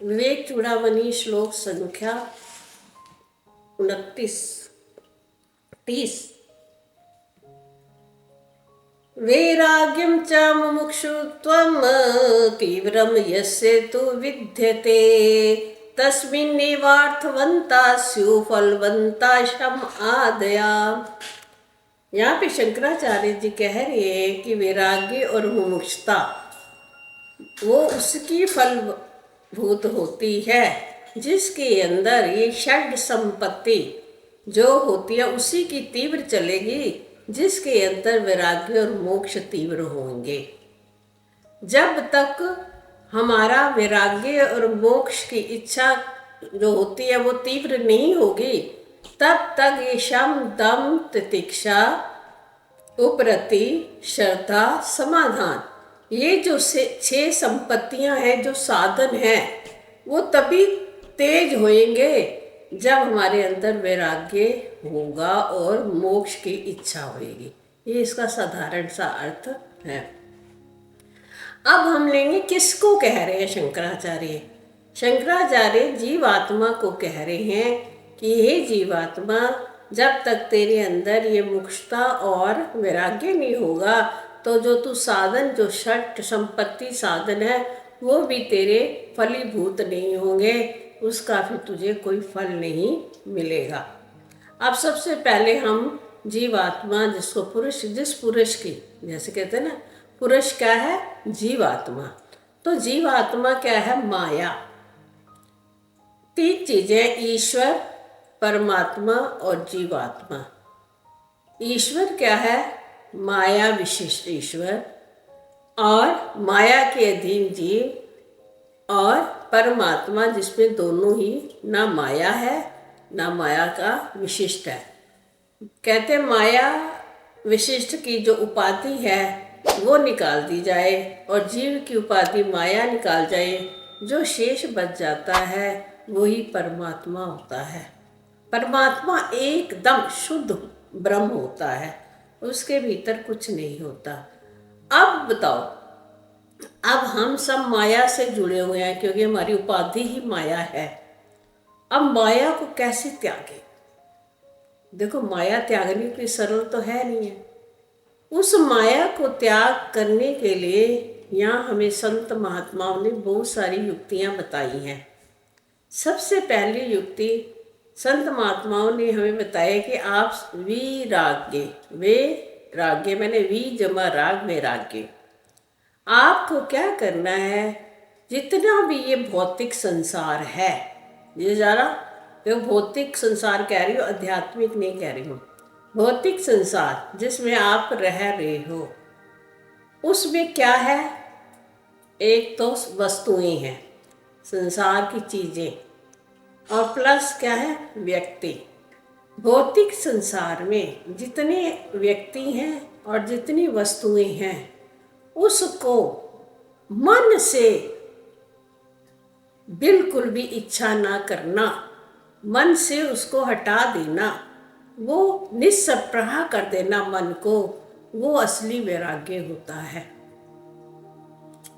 विवेक चूड़ामणि श्लोक संख्या 30। वैराग्यं च मुमुक्षुत्वं तीव्रं यस्य तु विद्यते तस्मिन्नेवार्थवन्ताः स्युः फलवन्ताः शमादया। यहाँ पे शंकराचार्य जी कह रहे हैं कि वैराग्य और मुमुक्षुता वो उसकी फलभूत होती है जिसके अंदर ये षड संपत्ति जो होती है उसी की तीव्र चलेगी, जिसके अंदर वैराग्य और मोक्ष तीव्र होंगे। जब तक हमारा वैराग्य और मोक्ष की इच्छा जो होती है वो तीव्र नहीं होगी, तब तक ये शम दम तितिक्षा उपरति श्रद्धा समाधान ये जो 6 संपत्तियां हैं, जो साधन हैं, वो तभी तेज होएंगे जब हमारे अंदर वैराग्य होगा और मोक्ष की इच्छा होगी। ये इसका साधारण सा अर्थ है। अब हम लेंगे किसको कह रहे हैं शंकराचार्य। शंकराचार्य जीवात्मा को कह रहे हैं कि हे जीवात्मा, जब तक तेरे अंदर ये मुक्षता और वैराग्य नहीं होगा तो जो तू साधन, जो षट संपत्ति साधन है, वो भी तेरे फलीभूत नहीं होंगे, उसका फिर तुझे कोई फल नहीं मिलेगा। अब सबसे पहले हम जीवात्मा, जिसको पुरुष, जिस पुरुष की, जैसे कहते हैं ना, पुरुष क्या है? जीवात्मा। तो जीवात्मा क्या है? माया। 3 चीजें, ईश्वर, परमात्मा और जीवात्मा। ईश्वर क्या है? माया विशिष्ट ईश्वर, और माया के अधीन जीव, और परमात्मा जिसमें दोनों ही, ना माया है ना माया का विशिष्ट है। कहते माया विशिष्ट की जो उपाधि है वो निकाल दी जाए और जीव की उपाधि माया निकाल जाए, जो शेष बच जाता है वही परमात्मा होता है। परमात्मा एकदम शुद्ध ब्रह्म होता है, उसके भीतर कुछ नहीं होता। अब बताओ, अब हम सब माया से जुड़े हुए हैं क्योंकि हमारी उपाधि ही माया है। अब माया को कैसे त्यागे? देखो, माया त्यागने की सरल तो है नहीं है। उस माया को त्याग करने के लिए यहाँ हमें संत महात्माओं ने बहुत सारी युक्तियाँ बताई हैं। सबसे पहली युक्ति संत महात्माओं ने हमें बताया कि आप वैराग्य मैंने वी जमा राग वैराग्य। आपको क्या करना है? जितना भी ये भौतिक संसार है, ये ज़रा जो भौतिक संसार कह रही हो, आध्यात्मिक नहीं कह रही हूँ, भौतिक संसार जिसमें आप रह रहे हो, उसमें क्या है? एक तो वस्तुएं हैं, संसार की चीज़ें, और प्लस क्या है? व्यक्ति। भौतिक संसार में जितने व्यक्ति हैं और जितनी वस्तुएं हैं, उसको मन से बिल्कुल भी इच्छा ना करना, मन से उसको हटा देना, वो निस्पृह कर देना मन को, वो असली वैराग्य होता है।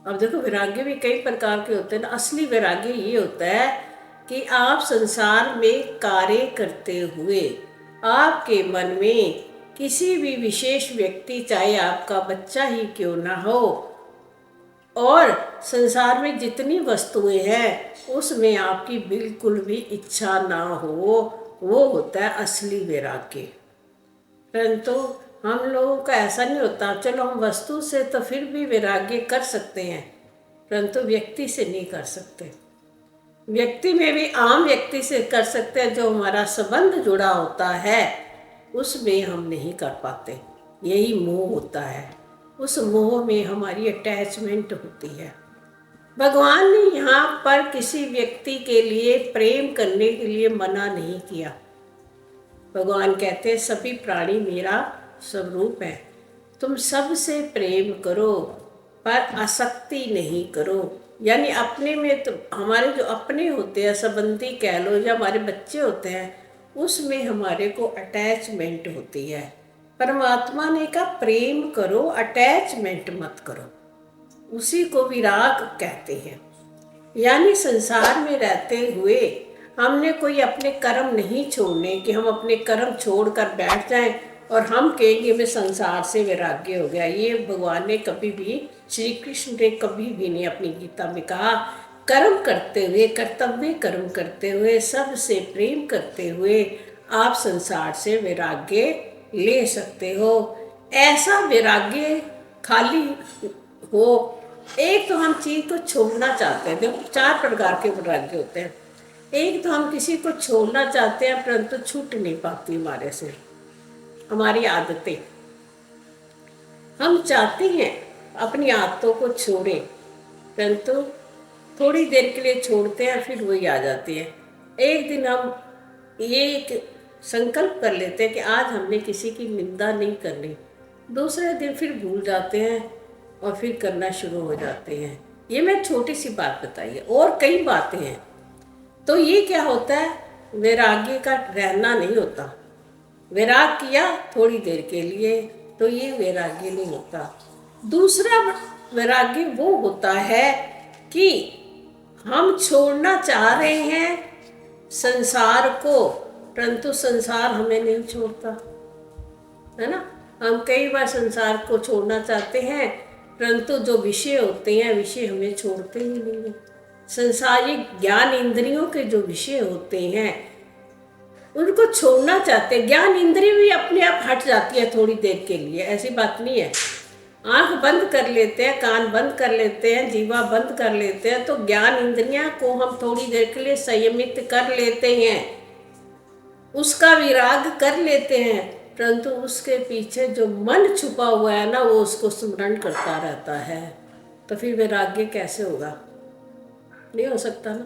अब देखो, वैराग्य भी कई प्रकार के होते हैं ना। असली वैराग्य ये होता है कि आप संसार में कार्य करते हुए आपके मन में किसी भी विशेष व्यक्ति, चाहे आपका बच्चा ही क्यों ना हो, और संसार में जितनी वस्तुएं हैं उसमें आपकी बिल्कुल भी इच्छा ना हो, वो होता है असली वैराग्य। परंतु हम लोगों का ऐसा नहीं होता। चलो, हम वस्तु से तो फिर भी वैराग्य कर सकते हैं, परंतु व्यक्ति से नहीं कर सकते। व्यक्ति में भी आम व्यक्ति से कर सकते हैं, जो हमारा संबंध जुड़ा होता है उसमें हम नहीं कर पाते। यही मोह होता है, उस मोह में हमारी अटैचमेंट होती है। भगवान ने यहाँ पर किसी व्यक्ति के लिए प्रेम करने के लिए मना नहीं किया। भगवान कहते हैं सभी प्राणी मेरा स्वरूप है, तुम सबसे प्रेम करो पर आसक्ति नहीं करो। यानी अपने में, तो हमारे जो अपने होते हैं, संबंधी कह लो, या हमारे बच्चे होते हैं, उसमें हमारे को अटैचमेंट होती है। परमात्मा ने कहा प्रेम करो, अटैचमेंट मत करो। उसी को विराग कहते हैं। यानी संसार में रहते हुए हमने कोई अपने कर्म नहीं छोड़ने कि हम अपने कर्म छोड़कर बैठ जाएं और हम कहेंगे मैं संसार से वैराग्य हो गया। ये भगवान ने कभी भी, श्री कृष्ण ने कभी भी नहीं अपनी गीता में कहा। कर्म करते हुए, कर्तव्य कर्म करते हुए, सबसे प्रेम करते हुए आप संसार से वैराग्य ले सकते हो। ऐसा वैराग्य खाली हो, एक तो हम चीज को छोड़ना चाहते हैं। देखो 4 प्रकार के वैराग्य होते हैं। एक तो हम किसी को छोड़ना चाहते हैं परंतु छूट नहीं पाती हमारे से, हमारी आदतें। हम चाहते हैं अपनी आदतों को छोड़ें परंतु थोड़ी देर के लिए छोड़ते हैं, फिर वही आ जाती है। एक दिन हम ये एक संकल्प कर लेते हैं कि आज हमने किसी की निंदा नहीं करनी, दूसरे दिन फिर भूल जाते हैं और फिर करना शुरू हो जाते हैं। ये मैं छोटी सी बात बताई है, और कई बातें हैं। तो ये क्या होता है, वैराग्य का रहना नहीं होता। वैराग किया थोड़ी देर के लिए तो ये वैराग्य नहीं होता। दूसरा वैराग्य वो होता है कि हम छोड़ना चाह रहे हैं संसार को परंतु संसार हमें नहीं छोड़ता, है ना। हम कई बार संसार को छोड़ना चाहते हैं परंतु जो विषय होते हैं विषय हमें छोड़ते ही नहीं है। संसारिक ज्ञान इंद्रियों के जो विषय होते हैं उनको छोड़ना चाहते हैं। ज्ञान इंद्रिय भी अपने आप हट जाती है थोड़ी देर के लिए, ऐसी बात नहीं है। आंख बंद कर लेते हैं, कान बंद कर लेते हैं, जीवा बंद कर लेते हैं तो ज्ञान इंद्रियां को हम थोड़ी देर के लिए संयमित कर लेते हैं, उसका विराग कर लेते हैं, परंतु उसके पीछे जो मन छुपा हुआ है ना वो उसको स्मरण करता रहता है। तो फिर वैराग्य कैसे होगा, नहीं हो सकता ना।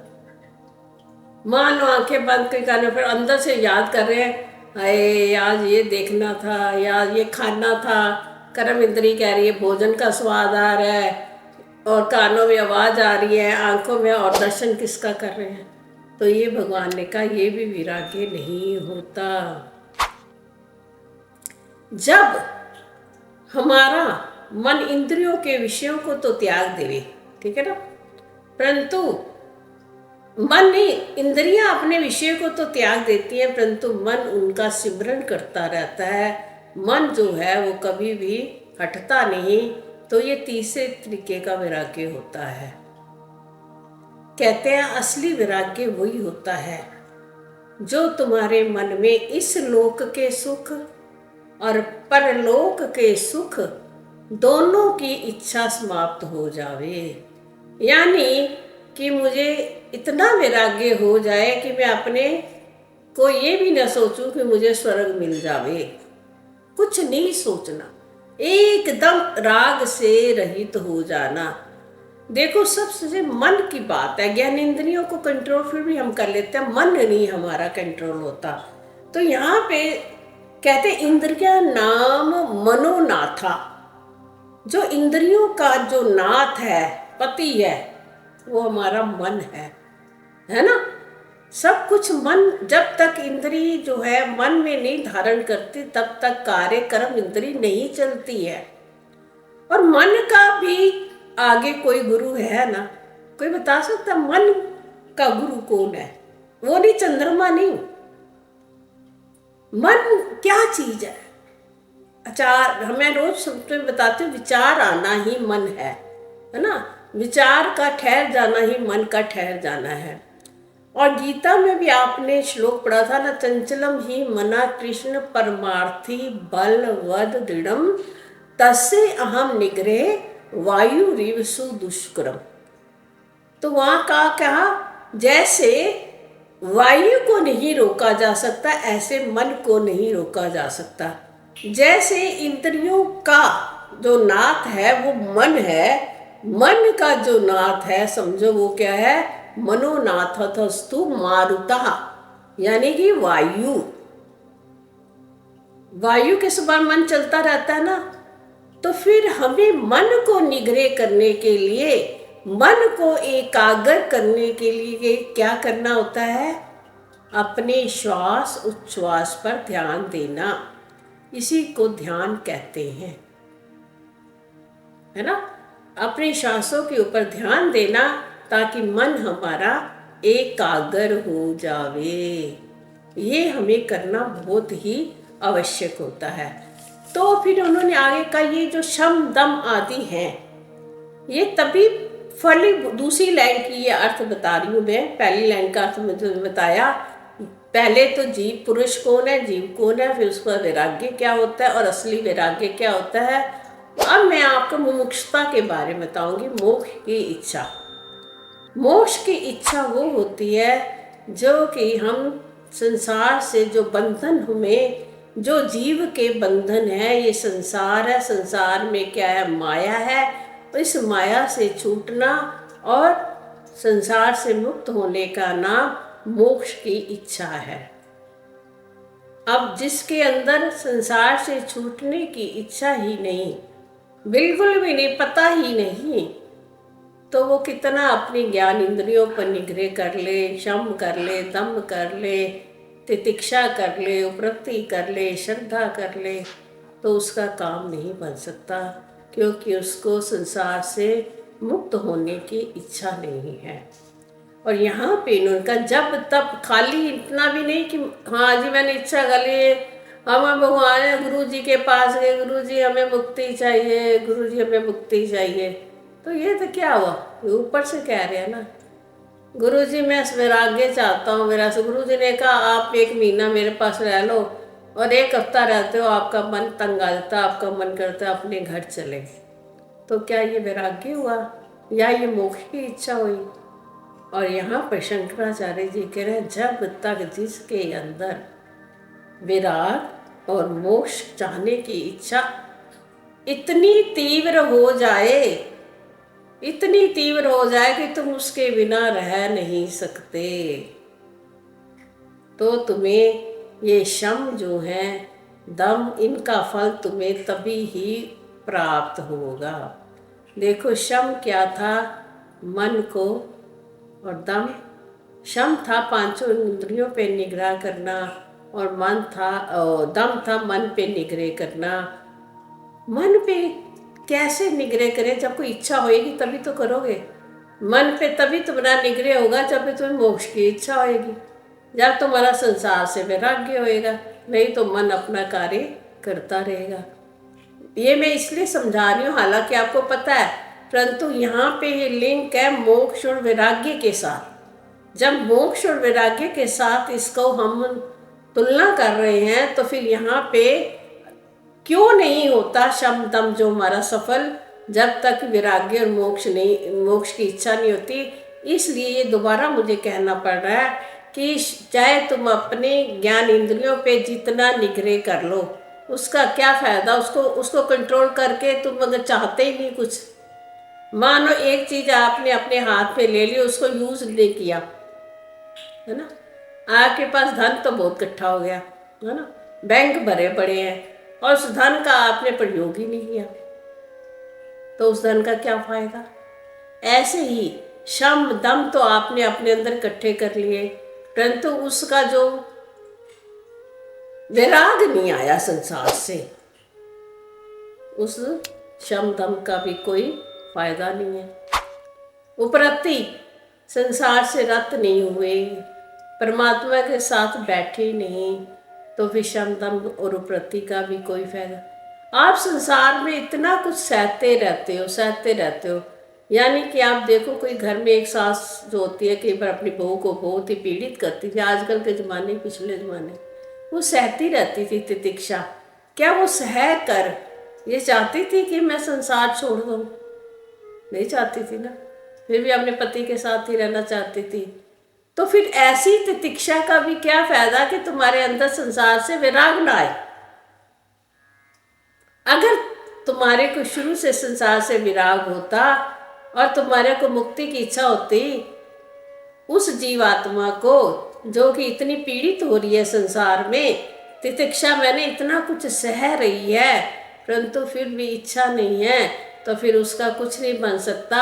मान लो आंखें बंद करके फिर अंदर से याद कर रहे हैं, अरे आज ये देखना था, यार ये खाना था, कर्म इंद्री कह रही है भोजन का स्वाद आ रहा है, और कानों में आवाज आ रही है, आंखों में, और दर्शन किसका कर रहे हैं। तो ये भगवान ने कहा ये भी वैराग्य नहीं होता। जब हमारा मन इंद्रियों के विषयों को तो त्याग देवे, ठीक है ना, परंतु मन नहीं, इंद्रियां अपने विषय को तो त्याग देती हैं परंतु मन उनका सिमरन करता रहता है। मन जो है वो कभी भी हटता नहीं। तो ये तीसरे तरीके का वैराग्य होता है। कहते हैं असली वैराग्य वही होता है जो तुम्हारे मन में इस लोक के सुख और परलोक के सुख दोनों की इच्छा समाप्त हो जावे। यानी कि मुझे इतना वैराग्य हो जाए कि मैं अपने को ये भी न सोचूं कि मुझे स्वर्ग मिल जावे, कुछ नहीं सोचना, एकदम राग से रहित हो जाना। देखो सबसे मन की बात है, ज्ञान इंद्रियों को कंट्रोल फिर भी हम कर लेते हैं, मन नहीं हमारा कंट्रोल होता। तो यहाँ पे कहते इंद्रिया नाम मनोनाथा, जो इंद्रियों का जो नाथ है, पति है, वो हमारा मन है ना। सब कुछ मन, जब तक इंद्री जो है मन में नहीं धारण करती तब तक कार्य कर्म इंद्री नहीं चलती है। और मन का भी आगे कोई गुरु है ना, कोई बता सकता मन का गुरु कौन है? वो नहीं, चंद्रमा नहीं। मन क्या चीज है? आचार, मैं रोज सबको बताती हूँ, विचार आना ही मन है ना। विचार का ठहर जाना ही मन का ठहर जाना है। और गीता में भी आपने श्लोक पढ़ा था ना, चंचलम ही मना कृष्ण परमार्थी बल वद दृढ़म तस्य अहम निग्रह वायु रिवसु दुष्करम। तो वहाँ का कहा जैसे वायु को नहीं रोका जा सकता ऐसे मन को नहीं रोका जा सकता। जैसे इंद्रियों का जो नाथ है वो मन है, मन का जो नाथ है समझो वो क्या है, मनोनाथस्तु मारुतः, यानी कि वायु। वायु के समान मन चलता रहता है ना। तो फिर हमें मन को निग्रह करने के लिए, मन को एकाग्र करने के लिए क्या करना होता है? अपने श्वास उच्छ्वास पर ध्यान देना, इसी को ध्यान कहते हैं, है ना। अपने श्वासों के ऊपर ध्यान देना ताकि मन हमारा एकाग्र हो जावे। ये हमें करना बहुत ही आवश्यक होता है। तो फिर उन्होंने आगे कहा ये जो शम दम आदि हैं, ये तभी फली दूसरी लाइन की ये अर्थ बता रही हूँ मैं। पहली लाइन का अर्थ मुझे बताया, पहले तो जीव पुरुष कौन है, जीव कौन है, फिर उसका वैराग्य क्या होता है और असली वैराग्य क्या होता है। अब मैं आपको मुमुक्षुता के बारे में बताऊंगी, मोक्ष की इच्छा। मोक्ष की इच्छा वो होती है जो कि हम संसार से जो बंधन हमें, जो जीव के बंधन है, ये संसार है, संसार में क्या है, माया है, इस माया से छूटना और संसार से मुक्त होने का नाम मोक्ष की इच्छा है। अब जिसके अंदर संसार से छूटने की इच्छा ही नहीं, बिल्कुल भी नहीं, पता ही नहीं, तो वो कितना अपनी ज्ञान इंद्रियों पर निग्रह कर ले, शम कर ले, दम कर ले, तितिक्षा कर ले, उपरक्ति कर ले, श्रद्धा कर ले, तो उसका काम नहीं बन सकता, क्योंकि उसको संसार से मुक्त होने की इच्छा नहीं है। और यहाँ पे उनका जब तब खाली इतना भी नहीं कि हाँ जी मैंने इच्छा कर ली, हम भगवान गुरु जी के पास गए, गुरु जी हमें मुक्ति चाहिए, गुरु जी हमें मुक्ति चाहिए, तो ये तो क्या हुआ, ऊपर से कह रहे हैं ना, गुरु जी मैं वैराग्य चाहता हूँ मेरा से। गुरु जी ने कहा आप 1 महीना मेरे पास रह लो और 1 हफ्ता रहते हो आपका मन तंग आ जाता, आपका मन करता है अपने घर चले, तो क्या ये वैराग्य हुआ या ये मोक्ष की इच्छा हुई। और यहाँ पर शंकराचार्य जी कह रहे हैं जब तक जिसके अंदर विराग और मोक्ष चाहने की इच्छा इतनी तीव्र हो जाए, इतनी तीव्र हो जाए कि तुम उसके बिना रह नहीं सकते, तो तुम्हें ये शम जो है, दम, इनका फल तुम्हें तभी ही प्राप्त होगा। देखो शम क्या था, मन को, और दम, शम था 5 इंद्रियों पे निग्रह करना, और मन था, दम था मन पे निग्रह करना। मन पे कैसे निग्रह करें, जब कोई इच्छा होएगी तभी तो करोगे। मन पे तभी तुम्हारा निग्रह होगा जब तुम्हें मोक्ष की इच्छा होएगी, जब तुम्हारा संसार से वैराग्य होएगा, नहीं तो मन अपना कार्य करता रहेगा। ये मैं इसलिए समझा रही हूँ, हालांकि आपको पता है, परंतु यहाँ पे ये लिंक है मोक्ष और वैराग्य के साथ। जब मोक्ष और वैराग्य के साथ इसको हम तुलना कर रहे हैं, तो फिर यहाँ पे क्यों नहीं होता शम दम जो हमारा सफल, जब तक वैराग्य और मोक्ष की इच्छा नहीं होती। इसलिए ये दोबारा मुझे कहना पड़ रहा है कि चाहे तुम अपने ज्ञान इंद्रियों पे जितना निग्रह कर लो, उसका क्या फायदा, उसको कंट्रोल करके तुम अगर चाहते ही नहीं कुछ, मानो एक चीज आपने अपने हाथ में ले ली, उसको यूज नहीं किया, है ना, आपके पास धन तो बहुत इकट्ठा हो गया, है ना, बैंक भरे पड़े हैं, और उस धन का आपने प्रयोग ही नहीं किया, तो उस धन का क्या फायदा। ऐसे ही शम दम तो आपने अपने अंदर इकट्ठे कर लिए, परंतु उसका जो विराग नहीं आया संसार से, उस शम दम का भी कोई फायदा नहीं है। उपरति संसार से रत नहीं हुए, परमात्मा के साथ बैठे नहीं, तो फिर शम दम और उपरति का भी कोई फायदा। आप संसार में इतना कुछ सहते रहते हो, यानी कि आप देखो कोई घर में एक सास जो होती है कई बार अपनी बहू को बहुत ही पीड़ित करती थी, आजकल के ज़माने, पिछले ज़माने, वो सहती रहती थी तितिक्षा। क्या वो सह कर ये चाहती थी कि मैं संसार छोड़ दूँ? नहीं चाहती थी ना, फिर भी अपने पति के साथ ही रहना चाहती थी। तो फिर ऐसी तितिक्षा का भी क्या फायदा कि तुम्हारे अंदर संसार से विराग ना आए। अगर तुम्हारे को शुरू से संसार से विराग होता और तुम्हारे को मुक्ति की इच्छा होती, उस जीवात्मा को जो कि इतनी पीड़ित हो रही है संसार में, तितिक्षा मैंने इतना कुछ सह रही है, परंतु फिर भी इच्छा नहीं है, तो फिर उसका कुछ नहीं बन सकता,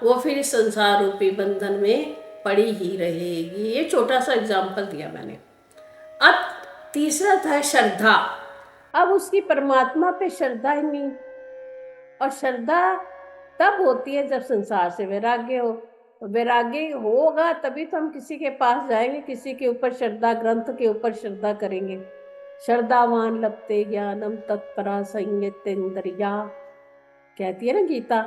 वो फिर संसार रूपी बंधन में पड़ी ही रहेगी। ये छोटा सा एग्जाम्पल दिया मैंने। अब तीसरा था श्रद्धा। अब उसकी परमात्मा पे श्रद्धा ही नहीं, और श्रद्धा तब होती है जब संसार से वैराग्य हो। वैराग्य होगा तभी तो हम किसी के पास जाएंगे, किसी के ऊपर श्रद्धा, ग्रंथ के ऊपर श्रद्धा करेंगे। श्रद्धावान लभते ज्ञानम तत्परा संयतेन्द्रिया, कहती है ना गीता,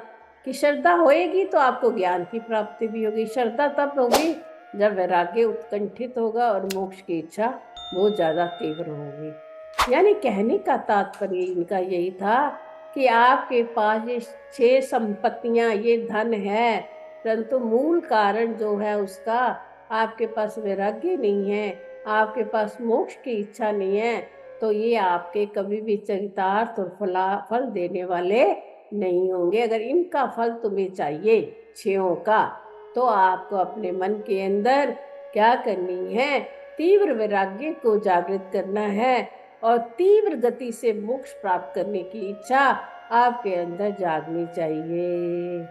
कि श्रद्धा होएगी तो आपको ज्ञान की प्राप्ति भी होगी। श्रद्धा तब होगी जब वैराग्य उत्कंठित होगा और मोक्ष की इच्छा बहुत ज्यादा तीव्र होगी। यानी कहने का तात्पर्य इनका यही था कि आपके पास ये 6 संपत्तियां, ये धन है, परंतु मूल कारण जो है उसका आपके पास वैराग्य नहीं है, आपके पास मोक्ष की इच्छा नहीं है, तो ये आपके कभी भी चरितार्थ और फल देने वाले नहीं होंगे। अगर इनका फल तुम्हें चाहिए, 6 का, तो आपको अपने मन के अंदर क्या करनी है, तीव्र वैराग्य को जागृत करना है और तीव्र गति से मोक्ष प्राप्त करने की इच्छा आपके अंदर जागनी चाहिए।